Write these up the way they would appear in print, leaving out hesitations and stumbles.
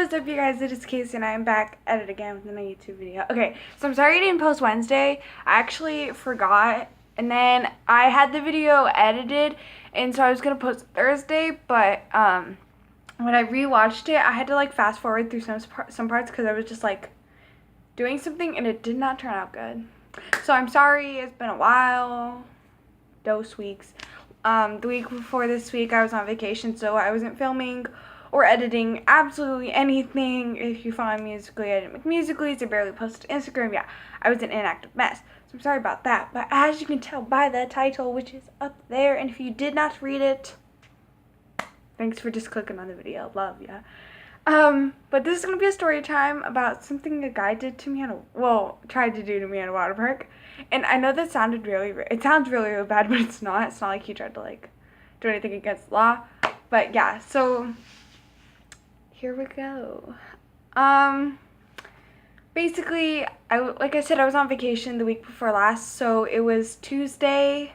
what's up you guys, it is Casey and I am back at it again with another YouTube video. Okay, so I'm sorry I didn't post Wednesday. I actually forgot, and then I had the video edited, and so I was going to post Thursday, but when I rewatched it, I had to like fast forward through some parts because I was just like doing something and it did not turn out good. So I'm sorry, it's been a while, those weeks. The week before this week I was on vacation, so I wasn't filming or editing absolutely anything. If you follow Musically, I didn't make Musicallys, I barely posted to Instagram. Yeah, I was an inactive mess. So I'm sorry about that. But as you can tell by the title, which is up there, and if you did not read it, thanks for just clicking on the video. Love ya. But this is going to be a story time about something a guy did to me tried to do to me at a water park. And I know that sounds really bad, but it's not. It's not like he tried to like do anything against the law. But yeah, so here we go. Basically, like I said, I was on vacation the week before last, so it was Tuesday,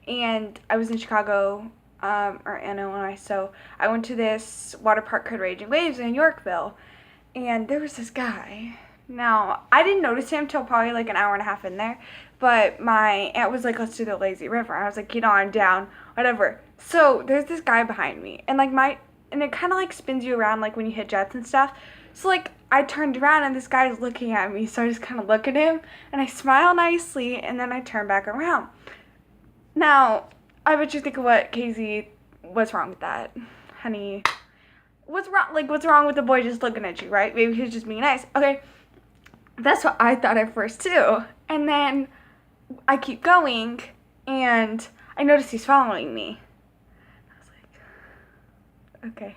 and I was in Chicago, or in Illinois, so I went to this water park called Raging Waves in Yorkville, and there was this guy. Now, I didn't notice him till probably like an hour and a half in there, but my aunt was like, let's do the lazy river. I was like, I'm down, whatever. So there's this guy behind me, and and it kind of like spins you around like when you hit jets and stuff. So like I turned around and this guy's looking at me, so I just kind of look at him and I smile nicely, and then I turn back around. Now, I bet you think of what, Casey, what's wrong with that? Honey, what's wrong? Like, what's wrong with the boy just looking at you, right? Maybe he's just being nice. Okay, that's what I thought at first too. And then I keep going, and I notice he's following me. I was like, okay.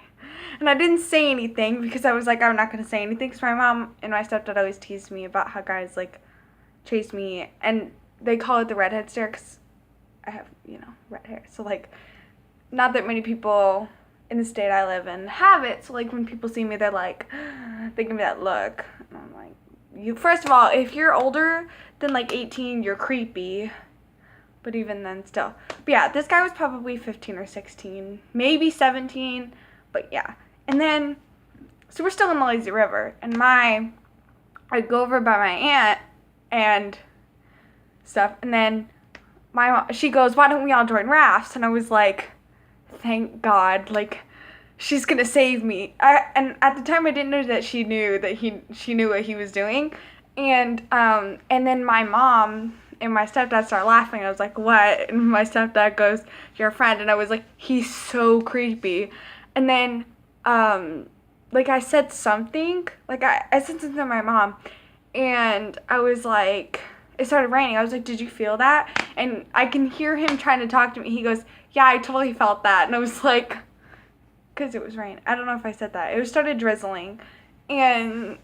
And I didn't say anything because I was like, I'm not going to say anything because my mom and my stepdad always teased me about how guys, like, chase me. And they call it the redhead stare because I have, red hair. So, like, not that many people in the state I live in have it. So, like, when people see me, they're like, they give me that look. And I'm like, first of all, if you're older than, like, 18, you're creepy. But even then, still. But, yeah, this guy was probably 15 or 16. Maybe 17. But, yeah. And then, so we're still in the lazy river. And I go over by my aunt and stuff. And then she goes, why don't we all join rafts? And I was like, thank God, like, she's gonna save me. And at the time I didn't know that she knew what he was doing. And then my mom and my stepdad started laughing. I was like, what? And my stepdad goes, your friend. And I was like, he's so creepy. And then like I said something, like I said something to my mom, and I was like, it started raining. I was like, did you feel that? And I can hear him trying to talk to me. He goes, yeah, I totally felt that. And I was like, because it was rain. I don't know if I said that. It started drizzling. And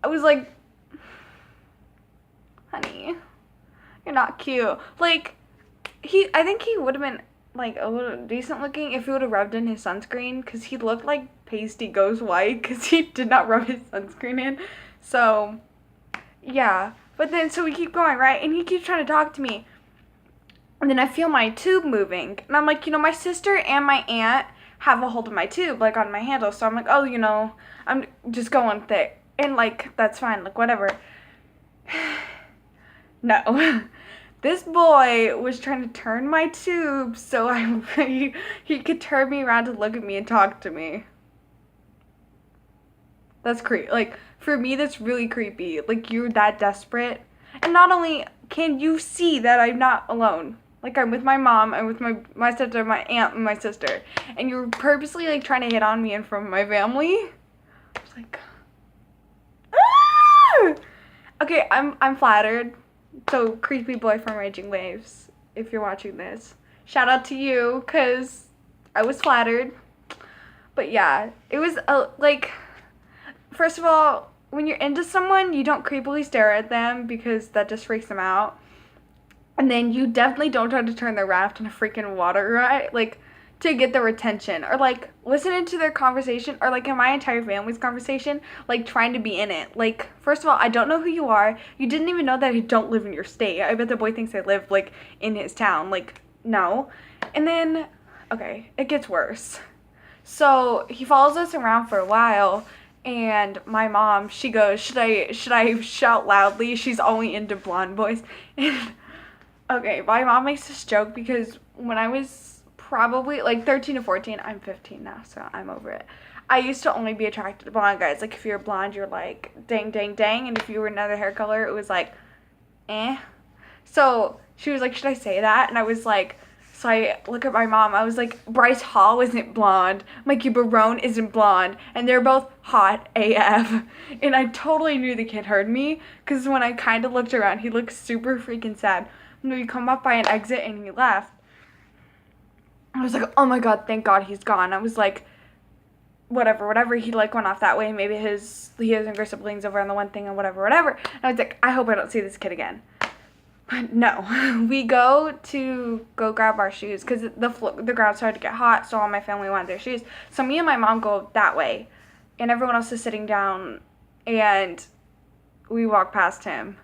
I was like, honey, you're not cute. Like, I think he would have been, like, a little decent looking if he would have rubbed in his sunscreen, because he looked like pasty ghost white because he did not rub his sunscreen in. So, yeah. But then, so we keep going, right? And he keeps trying to talk to me. And then I feel my tube moving. And I'm like, my sister and my aunt have a hold of my tube, like, on my handle. So I'm like, oh, I'm just going thick. And, like, that's fine. Like, whatever. No. This boy was trying to turn my tube so he could turn me around to look at me and talk to me. That's creepy. Like, for me, that's really creepy. Like, you're that desperate. And not only can you see that I'm not alone. Like, I'm with my mom, I'm with my stepdad, my aunt, and my sister. And you're purposely, like, trying to hit on me in front of my family. I was like, ah! Okay, I'm flattered. So, creepy boy from Raging Waves, if you're watching this, shout out to you, because I was flattered. But yeah, it was, like, first of all, when you're into someone, you don't creepily stare at them, because that just freaks them out. And then you definitely don't try to turn their raft on a freaking water ride, like, to get their attention, or, like, listening to their conversation, or, like, in my entire family's conversation, like, trying to be in it. Like, first of all, I don't know who you are. You didn't even know that I don't live in your state. I bet the boy thinks I live, like, in his town. Like, no. And then, okay, it gets worse. So, he follows us around for a while, And my mom, she goes, should I shout loudly? She's only into blonde boys. And okay, my mom makes this joke because when I was probably like 13 to 14, I'm 15 now, so I'm over it. I used to only be attracted to blonde guys. Like, if you're blonde, you're like, dang, dang, dang. And if you were another hair color, it was like, eh. So she was like, should I say that? And I was like, so I look at my mom. I was like, Bryce Hall isn't blonde. Mikey Barone isn't blonde. And they're both hot AF. And I totally knew the kid heard me. Because when I kind of looked around, he looked super freaking sad. When we come up by an exit and he left, I was like, oh my god, thank god he's gone. I was like, whatever, he like went off that way. Maybe he has younger siblings over on the one thing and whatever. And I was like, I hope I don't see this kid again. But no, we go grab our shoes because the ground started to get hot, so all my family wanted their shoes. So me and my mom go that way, and everyone else is sitting down, and we walk past him.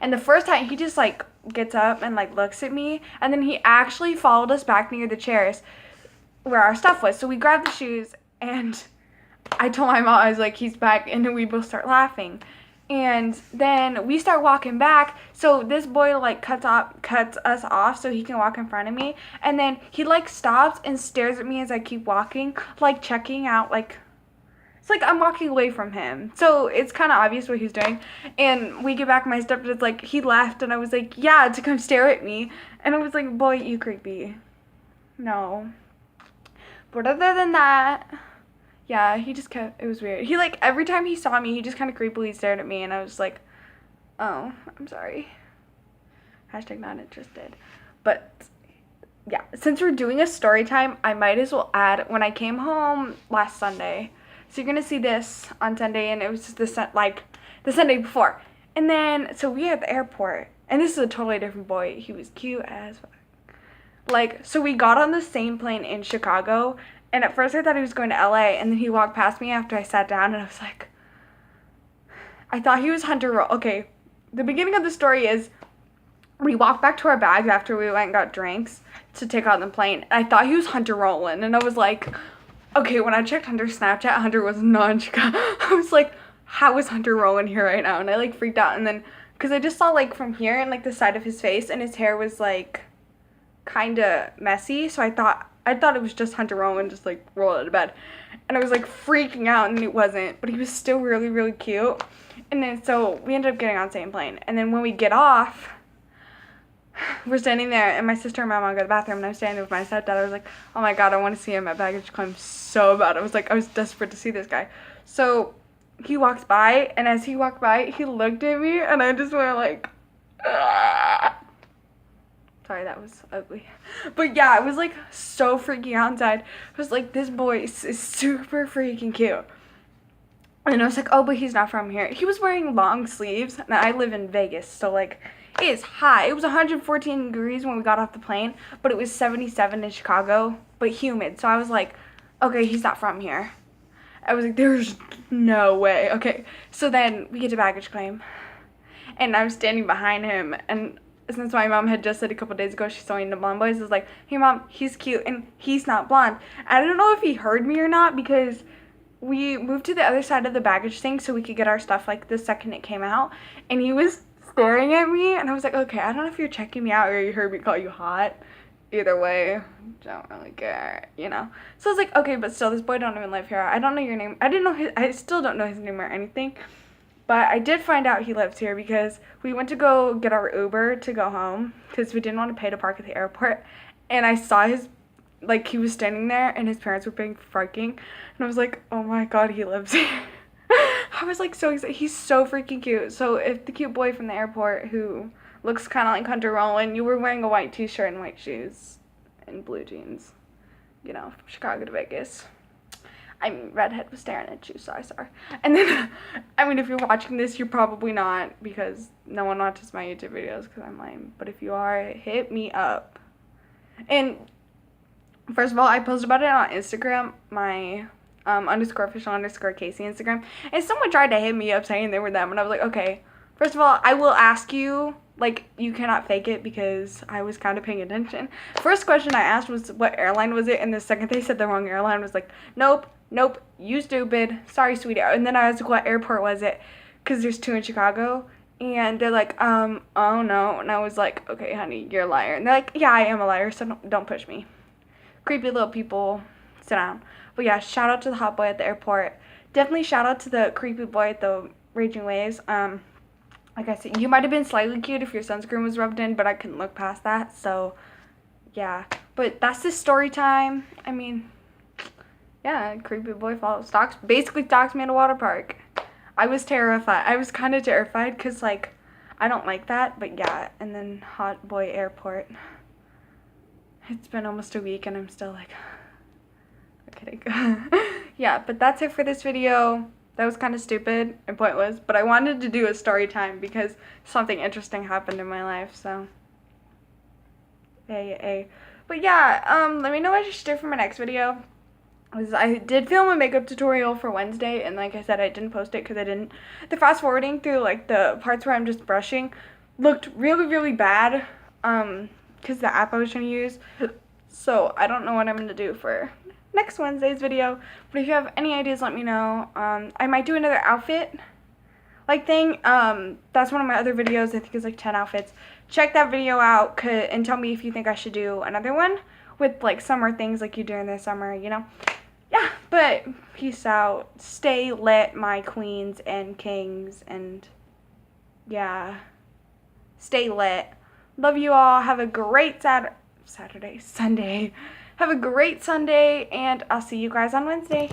And the first time, he just like gets up and like looks at me, and then he actually followed us back near the chairs where our stuff was. So we grabbed the shoes, and I told my mom, I was like, he's back, and then we both start laughing. And then we start walking back, so this boy like cuts us off so he can walk in front of me, and then he like stops and stares at me as I keep walking, like checking out, like it's like I'm walking away from him, so it's kind of obvious what he's doing. And we get back, my stepdad's like, he left, and I was like, yeah, to come stare at me. And I was like, boy, you creepy. No. But other than that, yeah, he just kept, it was weird. He, like, every time he saw me, he just kind of creepily stared at me, and I was like, oh, I'm sorry. Hashtag not interested. But, yeah, since we're doing a story time, I might as well add, when I came home last Sunday, so you're going to see this on Sunday, and it was just the Sunday before. And then, so we were at the airport, and this is a totally different boy. He was cute as fuck. Like, so we got on the same plane in Chicago, and at first I thought he was going to LA, and then he walked past me after I sat down, and I was like, I thought he was Hunter Okay, the beginning of the story is, we walked back to our bags after we went and got drinks to take on the plane, and I thought he was Hunter Rowland, and I was like, okay, when I checked Hunter's Snapchat, Hunter was not in Chicago. I was like, how is Hunter Rowland here right now? And I, like, freaked out, and then, because I just saw, like, from here, and, like, the side of his face, and his hair was, like, kind of messy, so I thought it was just Hunter Rowland just like rolled out of bed, and I was like freaking out, and it wasn't, but he was still really, really cute. And then so we ended up getting on the same plane, and then when we get off, we're standing there, and my sister and my mom go to the bathroom, and I'm standing with my stepdad. I was like, oh my god, I want to see him at baggage claim so bad. I was desperate to see this guy. So he walks by, and as he walked by, he looked at me, and I just went like, ah. Sorry, that was ugly. But yeah, I was like so freaking out inside. I was like, this boy is super freaking cute. And I was like, oh, but he's not from here. He was wearing long sleeves. And I live in Vegas, so like, it is hot. It was 114 degrees when we got off the plane, but it was 77 in Chicago, but humid. So I was like, okay, he's not from here. I was like, there's no way. Okay, so then we get to baggage claim, and I was standing behind him, and since my mom had just said a couple days ago she's so into blonde boys, I was like, hey mom, he's cute and he's not blonde. I don't know if he heard me or not, because we moved to the other side of the baggage thing so we could get our stuff like the second it came out, and he was staring at me, and I was like, okay, I don't know if you're checking me out or you heard me call you hot. Either way, don't really care, you know. So I was like, okay, but still, this boy don't even live here. I don't know your name. I still don't know his name or anything. But I did find out he lives here because we went to go get our Uber to go home because we didn't want to pay to park at the airport. And I saw he was standing there and his parents were being freaking. And I was like, oh my god, he lives here. I was like so excited. He's so freaking cute. So if the cute boy from the airport who looks kind of like Hunter Rowland, you were wearing a white t-shirt and white shoes and blue jeans, you know, from Chicago to Vegas. I mean, redhead was staring at you, so I saw her. And then, I mean, if you're watching this, you're probably not, because no one watches my YouTube videos because I'm lame. But if you are, hit me up. And, first of all, I posted about it on Instagram, my _official_Casey Instagram. And someone tried to hit me up saying they were them. And I was like, okay, first of all, I will ask you. Like, you cannot fake it because I was kind of paying attention. First question I asked was, what airline was it? And the second they said the wrong airline, was like, nope, Nope, you stupid. Sorry, sweetie. And then I was like, what airport was it? Because there's 2 in Chicago. And they're like, oh no. And I was like, okay, honey, you're a liar. And they're like, yeah, I am a liar, so don't push me. Creepy little people. Sit down. But yeah, shout out to the hot boy at the airport. Definitely shout out to the creepy boy at the Raging Waves. Like I said, you might have been slightly cute if your sunscreen was rubbed in, but I couldn't look past that. So, yeah. But that's the story time. I mean, yeah, creepy boy basically stalks me in a water park. I was terrified. I was kind of terrified because, like, I don't like that. But, yeah. And then hot boy airport. It's been almost a week and I'm still like, I'm kidding. Yeah, but that's it for this video. That was kind of stupid and pointless, but I wanted to do a story time because something interesting happened in my life, so. Hey. But yeah, let me know what I should do for my next video. I did film a makeup tutorial for Wednesday, and like I said, I didn't post it because I didn't. The fast forwarding through like the parts where I'm just brushing looked really bad, because the app I was trying to use. So I don't know what I'm gonna do for next Wednesday's video. But if you have any ideas, let me know. I might do another outfit like thing. That's one of my other videos. I think it's like 10 outfits. Check that video out and tell me if you think I should do another one with like summer things like you do in the summer, you know. Yeah, but peace out. Stay lit, my queens and kings, and yeah, stay lit. Love you all. Have a great Sunday. Have a great Sunday, and I'll see you guys on Wednesday.